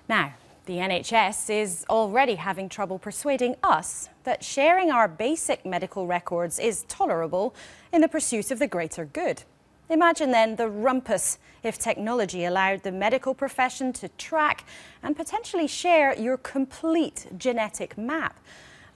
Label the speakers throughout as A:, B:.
A: Now, the NHS is already having trouble persuading us that sharing our basic medical records is tolerable in the pursuit of the greater good. Imagine then the rumpus if technology allowed the medical profession to track and potentially share your complete genetic map.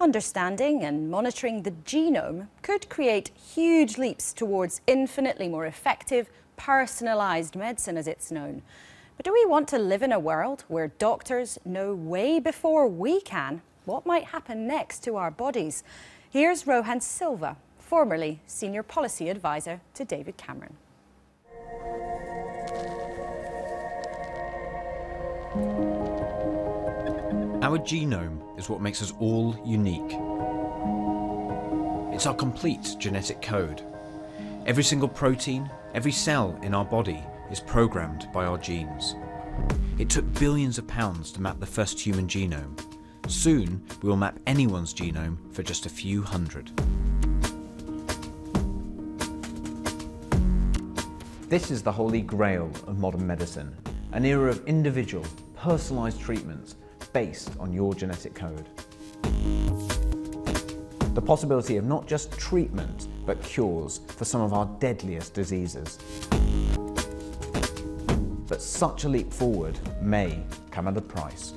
A: Understanding and monitoring the genome could create huge leaps towards infinitely more effective, personalised medicine as it's known. But do we want to live in a world where doctors know way before we can what might happen next to our bodies? Here's Rohan Silva, formerly Senior Policy Advisor to David Cameron.
B: Our genome is what makes us all unique. It's our complete genetic code. Every single protein, every cell in our body is programmed by our genes. It took billions of pounds to map the first human genome. Soon, we will map anyone's genome for just a few hundred. This is the holy grail of modern medicine, an era of individual, personalised treatments based on your genetic code. The possibility of not just treatment, but cures for some of our deadliest diseases. But such a leap forward may come at a price.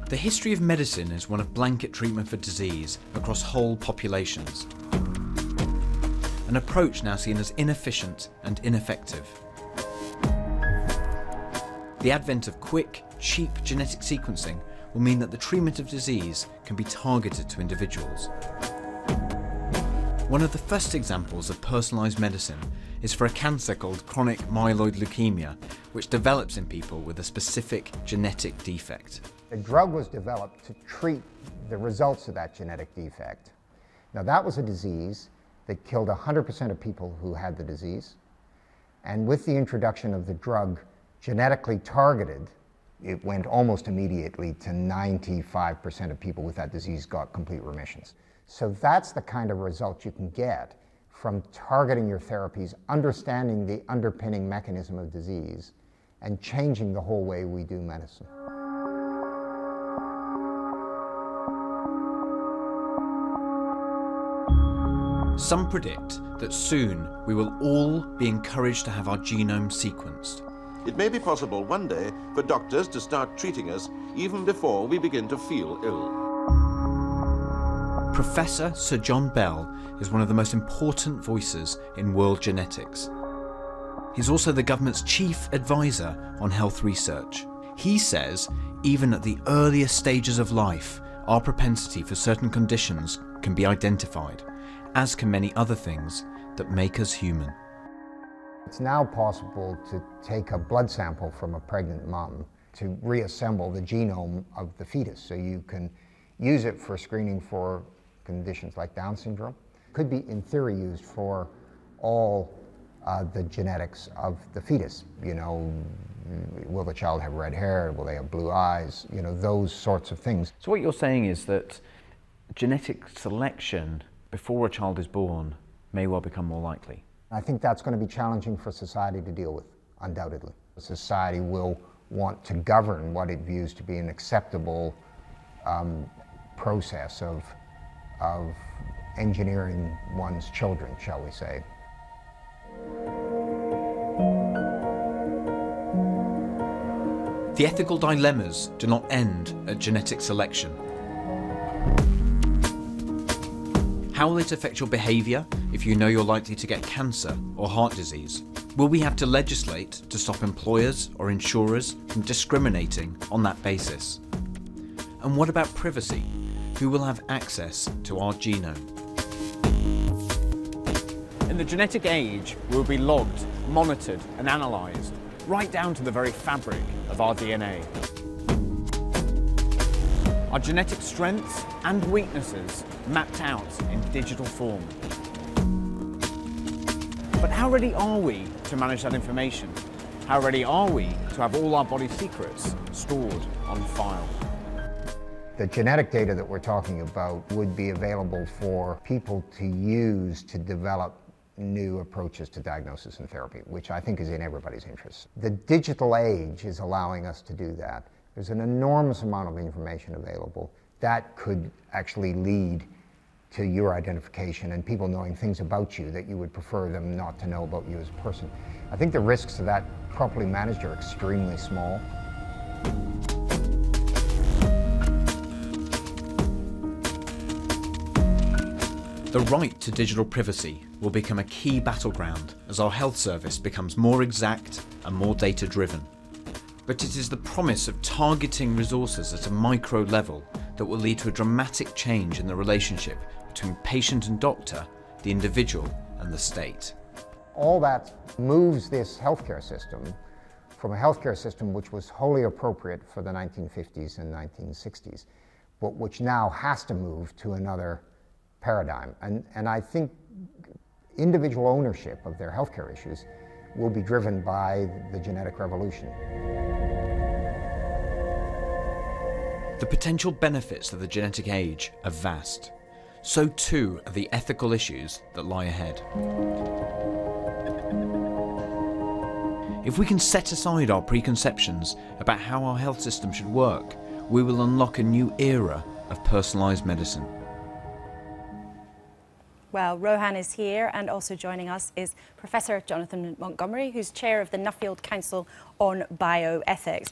B: The history of medicine is one of blanket treatment for disease across whole populations. An approach now seen as inefficient and ineffective. The advent of quick, cheap genetic sequencing will mean that the treatment of disease can be targeted to individuals. One of the first examples of personalised medicine is for a cancer called chronic myeloid leukemia, which develops in people with a specific genetic defect.
C: A drug was developed to treat the results of that genetic defect. Now, that was a disease that killed 100% of people who had the disease. And with the introduction of the drug genetically targeted, it went almost immediately to 95% of people with that disease got complete remissions. So that's the kind of result you can get from targeting your therapies, understanding the underpinning mechanism of disease, and changing the whole way we do medicine.
B: Some predict that soon we will all be encouraged to have our genome sequenced.
D: It may be possible one day for doctors to start treating us even before we begin to feel ill.
B: Professor Sir John Bell is one of the most important voices in world genetics. He's also the government's chief advisor on health research. He says even at the earliest stages of life, our propensity for certain conditions can be identified, as can many other things that make us human.
C: It's now possible to take a blood sample from a pregnant mom to reassemble the genome of the fetus, so you can use it for screening for conditions like Down syndrome. It could be, in theory, used for all the genetics of the fetus. You know, will the child have red hair? Will they have blue eyes? You know, those sorts of things.
E: So what you're saying is that genetic selection before a child is born may well become more likely.
C: I think that's going to be challenging for society to deal with, undoubtedly. Society will want to govern what it views to be an acceptable process of engineering one's children, shall we say.
B: The ethical dilemmas do not end at genetic selection. How will it affect your behaviour if you know you're likely to get cancer or heart disease? Will we have to legislate to stop employers or insurers from discriminating on that basis? And what about privacy? Who will have access to our genome?
E: In the genetic age, we'll be logged, monitored and analysed, right down to the very fabric of our DNA. Our genetic strengths and weaknesses mapped out in digital form. But how ready are we to manage that information? How ready are we to have all our body secrets stored on file?
C: The genetic data that we're talking about would be available for people to use to develop new approaches to diagnosis and therapy, which I think is in everybody's interest. The digital age is allowing us to do that. There's an enormous amount of information available that could actually lead to your identification and people knowing things about you that you would prefer them not to know about you as a person. I think the risks of that properly managed are extremely small.
B: The right to digital privacy will become a key battleground as our health service becomes more exact and more data-driven. But it is the promise of targeting resources at a micro level that will lead to a dramatic change in the relationship between patient and doctor, the individual and the state.
C: All that moves this healthcare system from a healthcare system which was wholly appropriate for the 1950s and 1960s, but which now has to move to another paradigm. And I think individual ownership of their healthcare issues will be driven by the genetic revolution.
B: The potential benefits of the genetic age are vast. So too are the ethical issues that lie ahead. If we can set aside our preconceptions about how our health system should work, we will unlock a new era of personalised medicine.
A: Well, Rohan is here, and also joining us is Professor Jonathan Montgomery, who's chair of the Nuffield Council on Bioethics.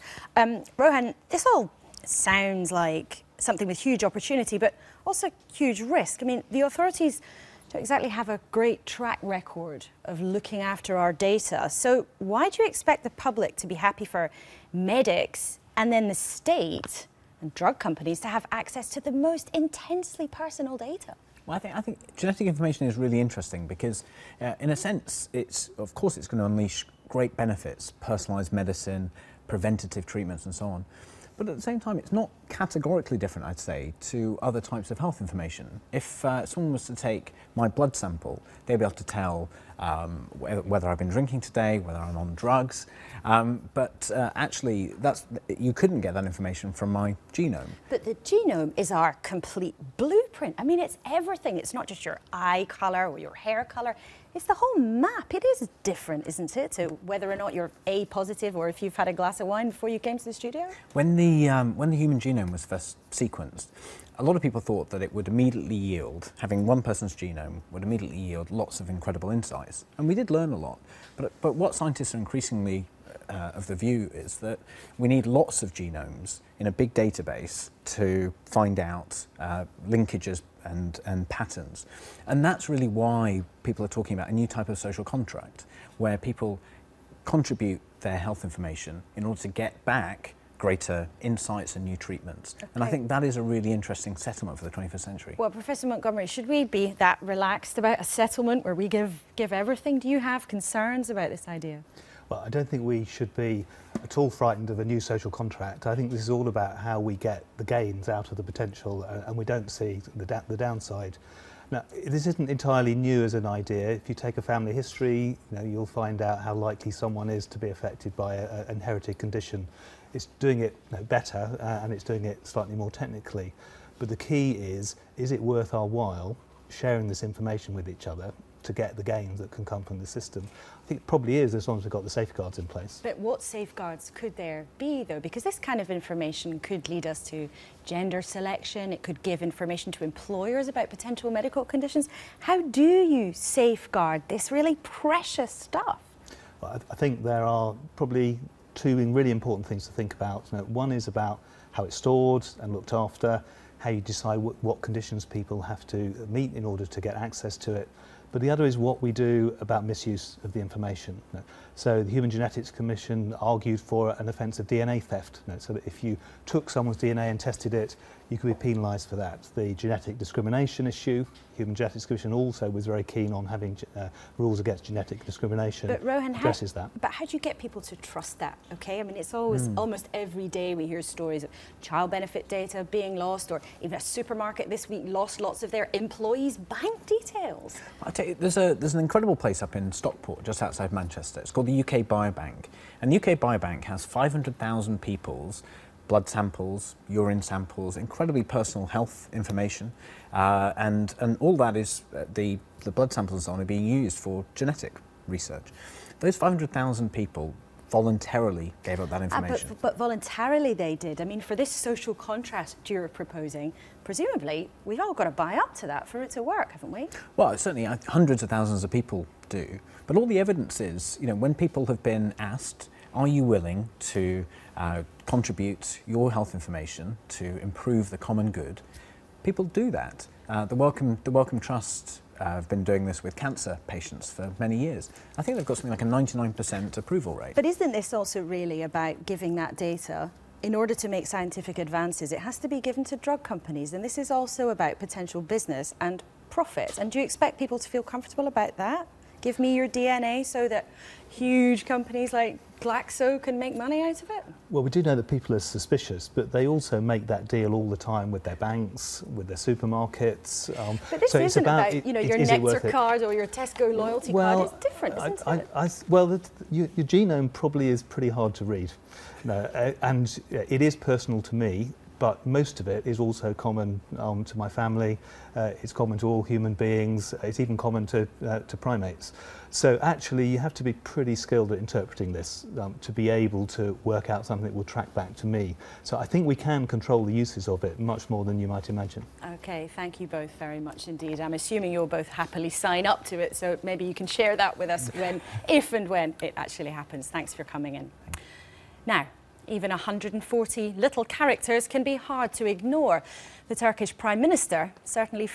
A: Rohan, this all sounds like something with huge opportunity, but also huge risk. I mean, the authorities don't exactly have a great track record of looking after our data. So why do you expect the public to be happy for medics and then the state and drug companies to have access to the most intensely personal data?
E: Well, I think genetic information is really interesting because, in a sense, of course it's going to unleash great benefits, personalised medicine, preventative treatments and so on. But at the same time, it's not categorically different, I'd say, to other types of health information. If someone was to take my blood sample, they'd be able to tell whether I've been drinking today, whether I'm on drugs. But actually, you couldn't get that information from my genome.
A: But the genome is our complete blueprint. I mean, it's everything. It's not just your eye colour or your hair colour. It's the whole map. It is different, isn't it, to whether or not you're A positive or if you've had a glass of wine before you came to the studio?
E: When the human genome was first sequenced, a lot of people thought that it would immediately yield, having one person's genome would immediately yield lots of incredible insights. And we did learn a lot. But what scientists are increasingly of the view is that we need lots of genomes in a big database to find out linkages and patterns. And that's really why people are talking about a new type of social contract, where people contribute their health information in order to get back greater insights and new treatments. Okay. And I think that is a really interesting settlement for the 21st century.
A: Well, Professor Montgomery, should we be that relaxed about a settlement where we give everything? Do you have concerns about this idea?
F: Well, I don't think we should be at all frightened of a new social contract. I think this is all about how we get the gains out of the potential, and we don't see the downside. Now, this isn't entirely new as an idea. If you take a family history, you'll find out how likely someone is to be affected by an inherited condition. It's doing it better, and it's doing it slightly more technically. But the key is it worth our while sharing this information with each other to get the gains that can come from the system? I think it probably is, as long as we've got the safeguards in place.
A: But what safeguards could there be, though? Because this kind of information could lead us to gender selection, it could give information to employers about potential medical conditions. How do you safeguard this really precious stuff?
F: Well, I think there are probably two really important things to think about. One is about how it's stored and looked after, how you decide what conditions people have to meet in order to get access to it. But the other is what we do about misuse of the information. So the Human Genetics Commission argued for an offence of DNA theft, so that if you took someone's DNA and tested it, you could be penalised for that. The genetic discrimination issue, Human Genetics Commission also was very keen on having rules against genetic discrimination.
A: But Rohan,
F: addresses that.
A: But how do you get people to trust that? Okay, I mean, it's always almost every day we hear stories of child benefit data being lost, or even a supermarket this week lost lots of their employees' bank details.
E: I tell you, there's an incredible place up in Stockport, just outside Manchester. It's called the UK Biobank, and the UK Biobank has 500,000 people's blood samples, urine samples, incredibly personal health information, and all that is, the blood samples are being used for genetic research. Those 500,000 people voluntarily gave up that information.
A: But voluntarily they did. I mean, for this social contract you're proposing, presumably we've all got to buy up to that for it to work, haven't we?
E: Well, certainly hundreds of thousands of people do. But all the evidence is, you know, when people have been asked, are you willing to contribute your health information to improve the common good, people do that. The Wellcome Trust have been doing this with cancer patients for many years. I think they've got something like a 99% approval rate.
A: But isn't this also really about giving that data? In order to make scientific advances, it has to be given to drug companies, and this is also about potential business and profit. And do you expect people to feel comfortable about that? Give me your DNA so that huge companies like Glaxo can make money out of it?
F: Well, we do know that people are suspicious, but they also make that deal all the time with their banks, with their supermarkets.
A: But this
F: so
A: isn't about, you know, your Nectar
F: it
A: card or your Tesco loyalty card. It's different, isn't it?
F: Well, your genome probably is pretty hard to read. No, and it is personal to me, but most of it is also common to my family. It's common to all human beings. It's even common to primates. So actually, you have to be pretty skilled at interpreting this to be able to work out something that will track back to me. So I think we can control the uses of it much more than you might imagine.
A: Okay, thank you both very much indeed. I'm assuming you'll both happily sign up to it, so maybe you can share that with us if and when it actually happens. Thanks for coming in. Now, even 140 little characters can be hard to ignore. The Turkish Prime Minister certainly